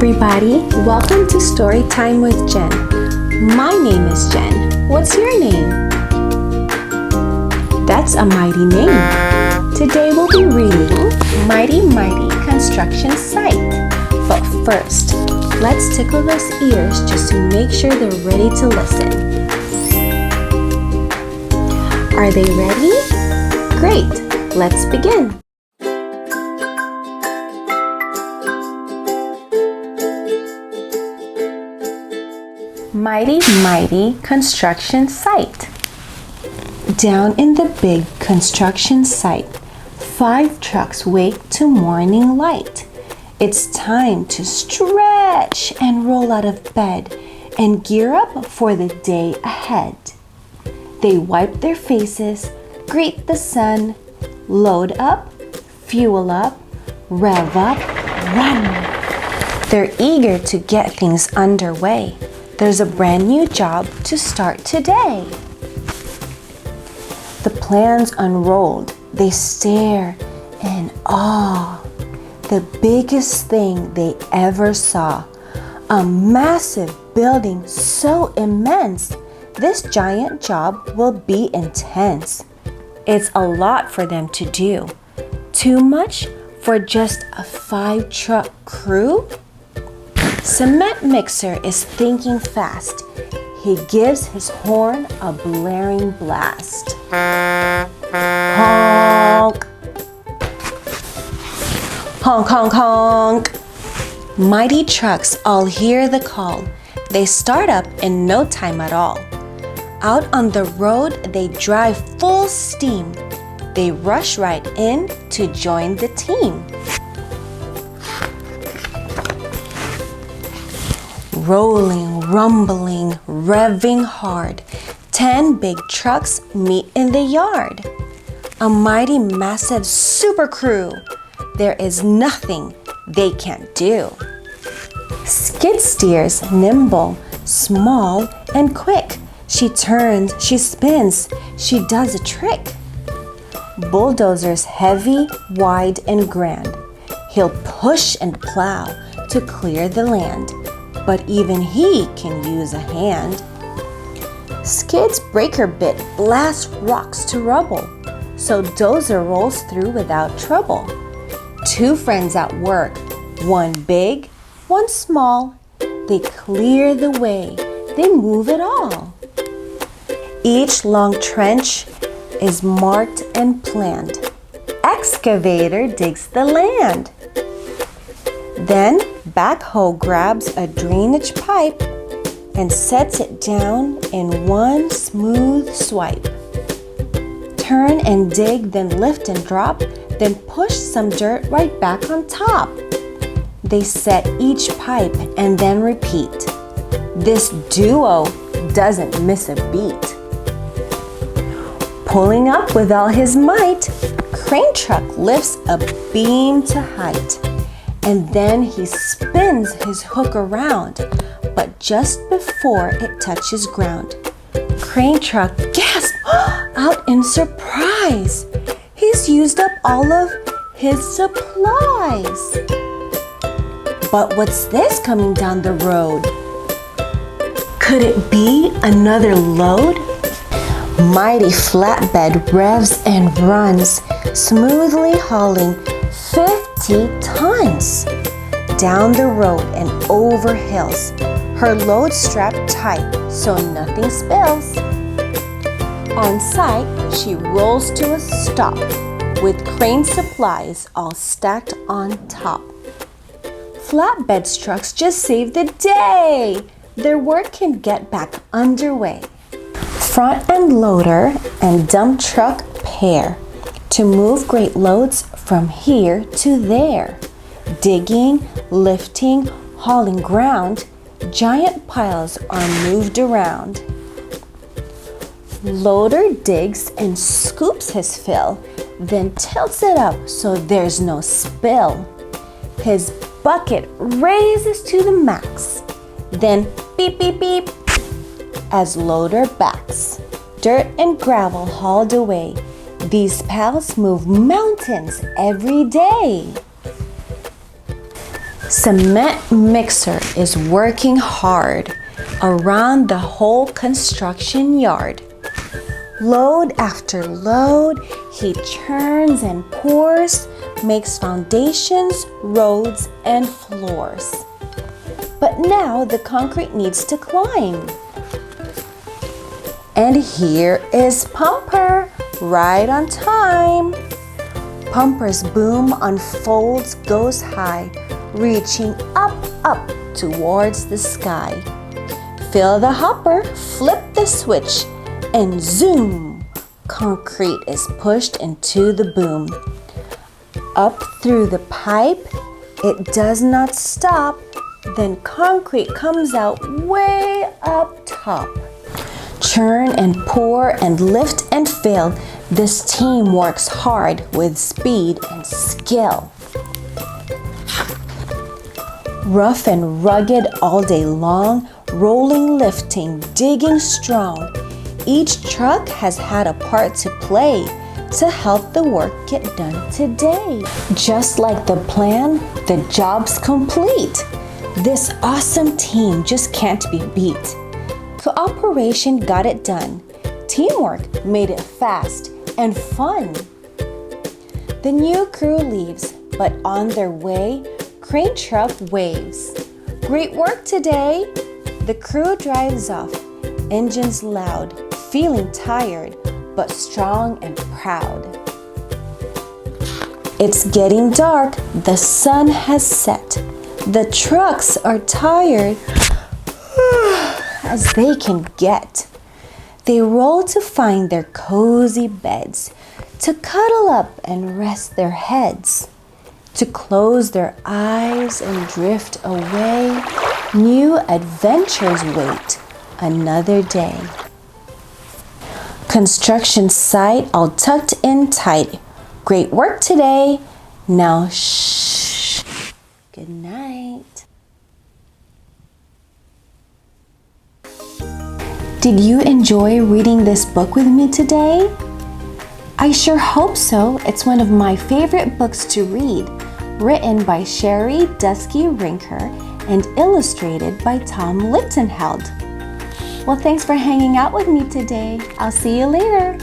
everybody, welcome to Story Time with Jenn. My name is Jenn. What's your name? That's a mighty name. Today we'll be reading Mighty Construction Site. But first, let's tickle those ears just to make sure they're ready to listen. Are they ready? Great, let's begin. Mighty construction site. Down in the big construction site, 5 trucks wake to morning light. It's time to stretch and roll out of bed and gear up for the day ahead. They wipe their faces, greet the sun, load up, fuel up, rev up, run. They're eager to get things underway. There's a brand new job to start today. The plans unrolled. They stare in awe. The biggest thing they ever saw. A massive building so immense. This giant job will be intense. It's a lot for them to do. Too much for just a 5-truck crew? Cement Mixer is thinking fast. He gives his horn a blaring blast. Honk! Honk, honk, honk! Mighty trucks all hear the call. They start up in no time at all. Out on the road, they drive full steam. They rush right in to join the team. Rolling, rumbling, revving hard, 10 big trucks meet in the yard. A mighty, massive super crew. There is nothing they can't do. Skid steers, nimble, small, and quick. She turns, she spins, she does a trick. Bulldozers heavy, wide, and grand. He'll push and plow to clear the land. But even he can use a hand. Skid's breaker bit blasts rocks to rubble, so Dozer rolls through without trouble. 2 friends at work, one big, one small. They clear the way, they move it all. Each long trench is marked and planned. Excavator digs the land. Then backhoe grabs a drainage pipe and sets it down in one smooth swipe. Turn and dig, then lift and drop, then push some dirt right back on top. They set each pipe and then repeat. This duo doesn't miss a beat. Pulling up with all his might, crane truck lifts a beam to height. And then he spins his hook around, but just before it touches ground, crane truck gasps out in surprise. He's used up all of his supplies. But what's this coming down the road? Could it be another load? Mighty flatbed revs and runs, smoothly hauling 50 tons down the road and over hills. Her load strapped tight so nothing spills. On site, she rolls to a stop with crane supplies all stacked on top. Flatbed trucks just saved the day. Their work can get back underway. Front end loader and dump truck pair to move great loads from here to there. Digging, lifting, hauling ground, giant piles are moved around. Loader digs and scoops his fill, then tilts it up so there's no spill. His bucket raises to the max, then beep, beep, beep, as loader backs. Dirt and gravel hauled away. These pals move mountains every day. Cement mixer is working hard around the whole construction yard. Load after load, he churns and pours, makes foundations, roads, and floors. But now the concrete needs to climb. And here is Pumper, right on time. Pumper's boom unfolds, goes high, reaching up, up towards the sky. Fill the hopper, flip the switch, and zoom! Concrete is pushed into the boom. Up through the pipe, it does not stop. Then concrete comes out way up top. Churn and pour and lift and fill. This team works hard with speed and skill. Rough and rugged all day long, rolling, lifting, digging strong. Each truck has had a part to play to help the work get done today. Just like the plan, the job's complete. This awesome team just can't be beat. Cooperation got it done. Teamwork made it fast and fun. The new crew leaves, but on their way, crane truck waves. Great work today! The crew drives off, engines loud, feeling tired, but strong and proud. It's getting dark, the sun has set. The trucks are tired as they can get. They roll to find their cozy beds, to cuddle up and rest their heads, to close their eyes and drift away. New adventures wait another day. Construction site all tucked in tight. Great work today. Now shh. Good night. Did you enjoy reading this book with me today? I sure hope so. It's one of my favorite books to read, written by Sherri, Duskey, Rinker, and illustrated by Lichtenheld. Well, thanks for hanging out with me today. I'll see you later.